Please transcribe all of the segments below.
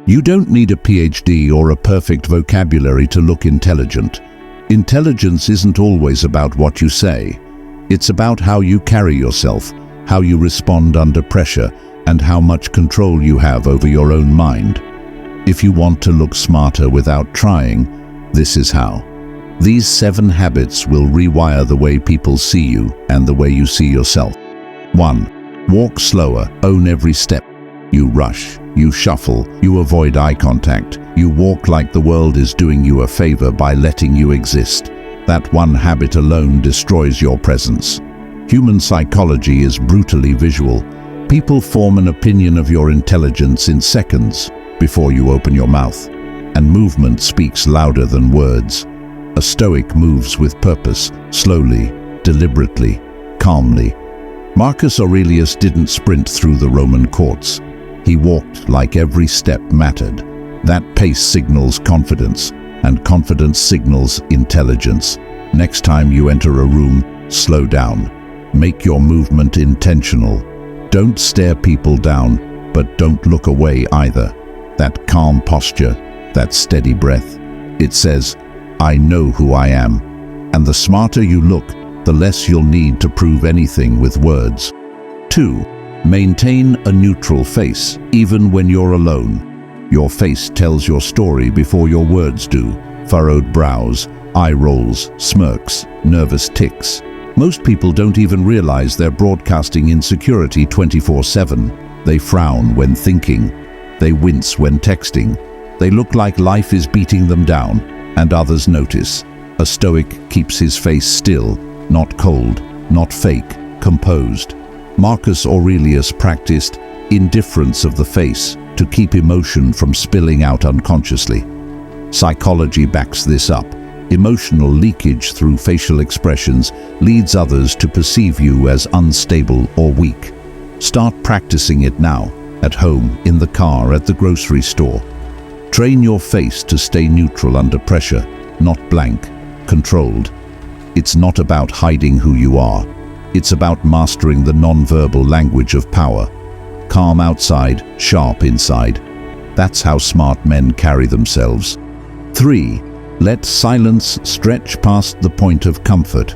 You don't need a PhD or a perfect vocabulary to look intelligent. Intelligence isn't always about what you say. It's about how you carry yourself, how you respond under pressure, and how much control you have over your own mind. If you want to look smarter without trying, this is how. These 7 habits will rewire the way people see you and the way you see yourself. 1. Walk slower, own every step. You rush, you shuffle, you avoid eye contact. You walk like the world is doing you a favor by letting you exist. That one habit alone destroys your presence. Human psychology is brutally visual. People form an opinion of your intelligence in seconds before you open your mouth. And movement speaks louder than words. A Stoic moves with purpose, slowly, deliberately, calmly. Marcus Aurelius didn't sprint through the Roman courts. He walked like every step mattered. That pace signals confidence, and confidence signals intelligence. Next time you enter a room, slow down. Make your movement intentional. Don't stare people down, but don't look away either. That calm posture, that steady breath. It says, I know who I am. And the smarter you look, the less you'll need to prove anything with words. 2. Maintain a neutral face, even when you're alone. Your face tells your story before your words do. Furrowed brows, eye rolls, smirks, nervous tics. Most people don't even realize they're broadcasting insecurity 24/7. They frown when thinking. They wince when texting. They look like life is beating them down, and others notice. A Stoic keeps his face still, not cold, not fake, composed. Marcus Aurelius practiced indifference of the face to keep emotion from spilling out unconsciously. Psychology backs this up. Emotional leakage through facial expressions leads others to perceive you as unstable or weak. Start practicing it now, at home, in the car, at the grocery store. Train your face to stay neutral under pressure, not blank, controlled. It's not about hiding who you are. It's about mastering the non-verbal language of power. Calm outside, sharp inside. That's how smart men carry themselves. 3. Let silence stretch past the point of comfort.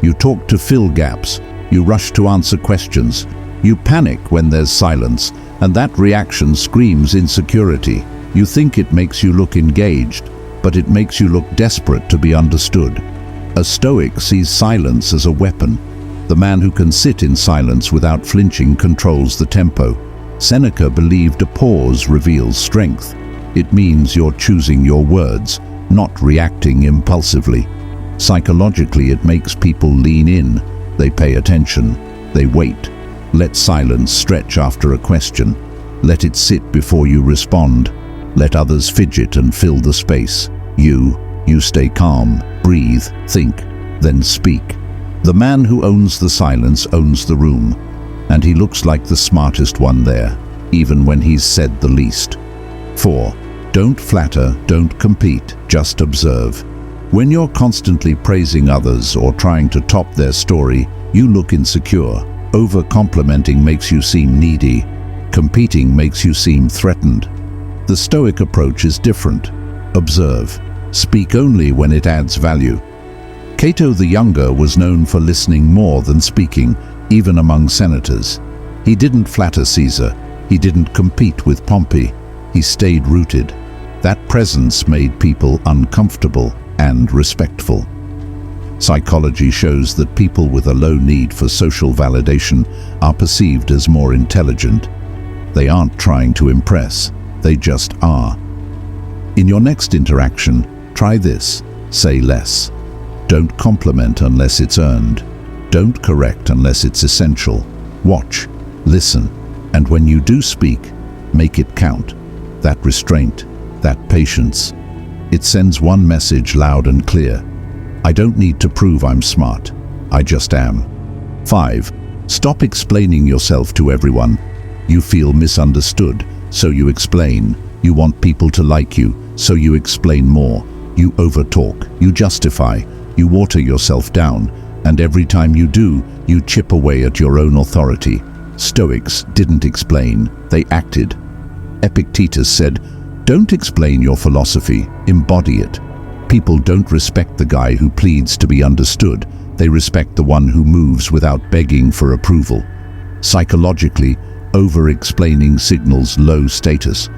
You talk to fill gaps. You rush to answer questions. You panic when there's silence, and that reaction screams insecurity. You think it makes you look engaged, but it makes you look desperate to be understood. A Stoic sees silence as a weapon. The man who can sit in silence without flinching controls the tempo. Seneca believed a pause reveals strength. It means you're choosing your words, not reacting impulsively. Psychologically, it makes people lean in. They pay attention. They wait. Let silence stretch after a question. Let it sit before you respond. Let others fidget and fill the space. You stay calm, breathe, think, then speak. The man who owns the silence owns the room, and he looks like the smartest one there, even when he's said the least. 4. Don't flatter, don't compete, just observe. When you're constantly praising others or trying to top their story, you look insecure. Over-complimenting makes you seem needy. Competing makes you seem threatened. The Stoic approach is different. Observe. Speak only when it adds value. Cato the Younger was known for listening more than speaking, even among senators. He didn't flatter Caesar. He didn't compete with Pompey. He stayed rooted. That presence made people uncomfortable and respectful. Psychology shows that people with a low need for social validation are perceived as more intelligent. They aren't trying to impress, they just are. In your next interaction, try this. Say less. Don't compliment unless it's earned. Don't correct unless it's essential. Watch, listen, and when you do speak, make it count. That restraint, that patience. It sends one message loud and clear. I don't need to prove I'm smart. I just am. 5. Stop explaining yourself to everyone. You feel misunderstood, so you explain. You want people to like you, so you explain more. You overtalk, you justify, you water yourself down, and every time you do, you chip away at your own authority. Stoics didn't explain, they acted. Epictetus said, Don't explain your philosophy, embody it. People don't respect the guy who pleads to be understood. They respect the one who moves without begging for approval. Psychologically, over-explaining signals low status.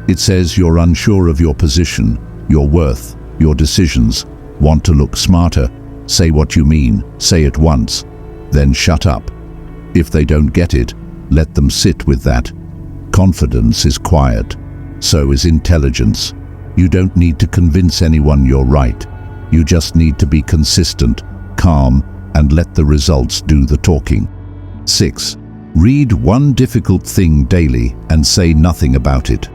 It says you're unsure of your position, your worth, your decisions, want to look smarter. Say what you mean, say it once, then shut up. If they don't get it, let them sit with that. Confidence is quiet. So is intelligence. You don't need to convince anyone you're right. You just need to be consistent, calm, and let the results do the talking. 6. Read one difficult thing daily and say nothing about it.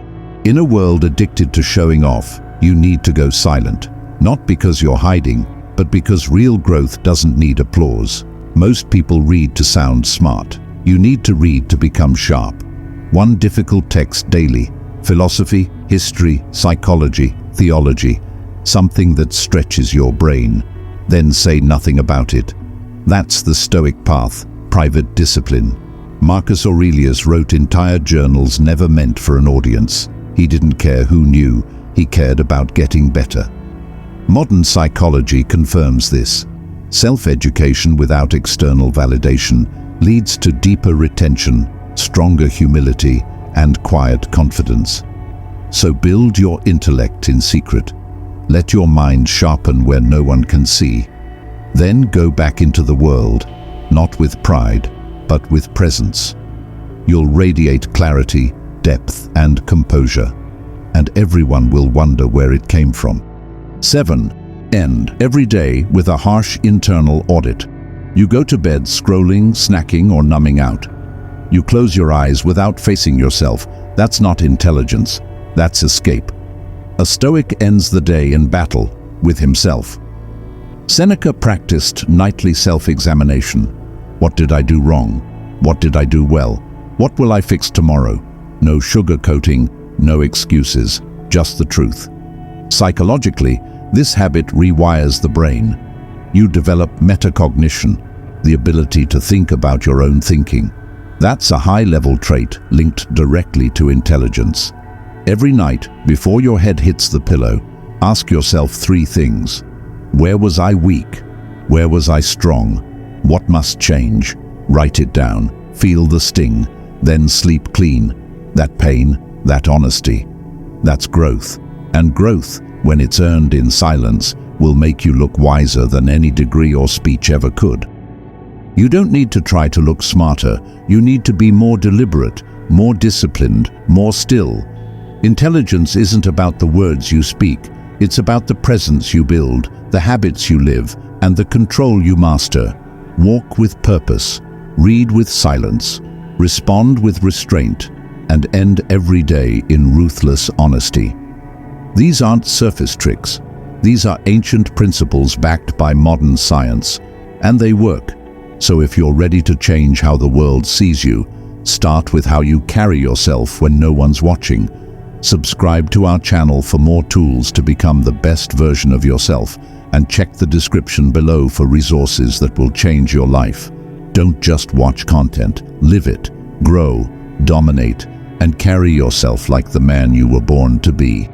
In a world addicted to showing off, you need to go silent. Not because you're hiding, but because real growth doesn't need applause. Most people read to sound smart. You need to read to become sharp. One difficult text daily. Philosophy, history, psychology, theology. Something that stretches your brain. Then say nothing about it. That's the Stoic path, private discipline. Marcus Aurelius wrote entire journals never meant for an audience. He didn't care who knew, he cared about getting better. Modern psychology confirms this. Self-education without external validation leads to deeper retention, stronger humility, and quiet confidence. So build your intellect in secret. Let your mind sharpen where no one can see. Then go back into the world, not with pride, but with presence. You'll radiate clarity, depth, and composure, and everyone will wonder where it came from. 7. End every day with a harsh internal audit. You go to bed scrolling, snacking, or numbing out. You close your eyes without facing yourself. That's not intelligence, that's escape. A Stoic ends the day in battle with himself. Seneca practiced nightly self-examination. What did I do wrong? What did I do well? What will I fix tomorrow? No sugarcoating, no excuses, just the truth. Psychologically, this habit rewires the brain. You develop metacognition, the ability to think about your own thinking. That's a high-level trait linked directly to intelligence. Every night, before your head hits the pillow, ask yourself 3 things. Where was I weak? Where was I strong? What must change? Write it down, feel the sting, then sleep clean. That pain, that honesty. That's growth. And growth, when it's earned in silence, will make you look wiser than any degree or speech ever could. You don't need to try to look smarter. You need to be more deliberate, more disciplined, more still. Intelligence isn't about the words you speak. It's about the presence you build, the habits you live, and the control you master. Walk with purpose, read with silence, respond with restraint, and end every day in ruthless honesty. These aren't surface tricks. These are ancient principles backed by modern science, and they work. So if you're ready to change how the world sees you, start with how you carry yourself when no one's watching. Subscribe to our channel for more tools to become the best version of yourself, and check the description below for resources that will change your life. Don't just watch content, live it, grow, dominate, and carry yourself like the man you were born to be.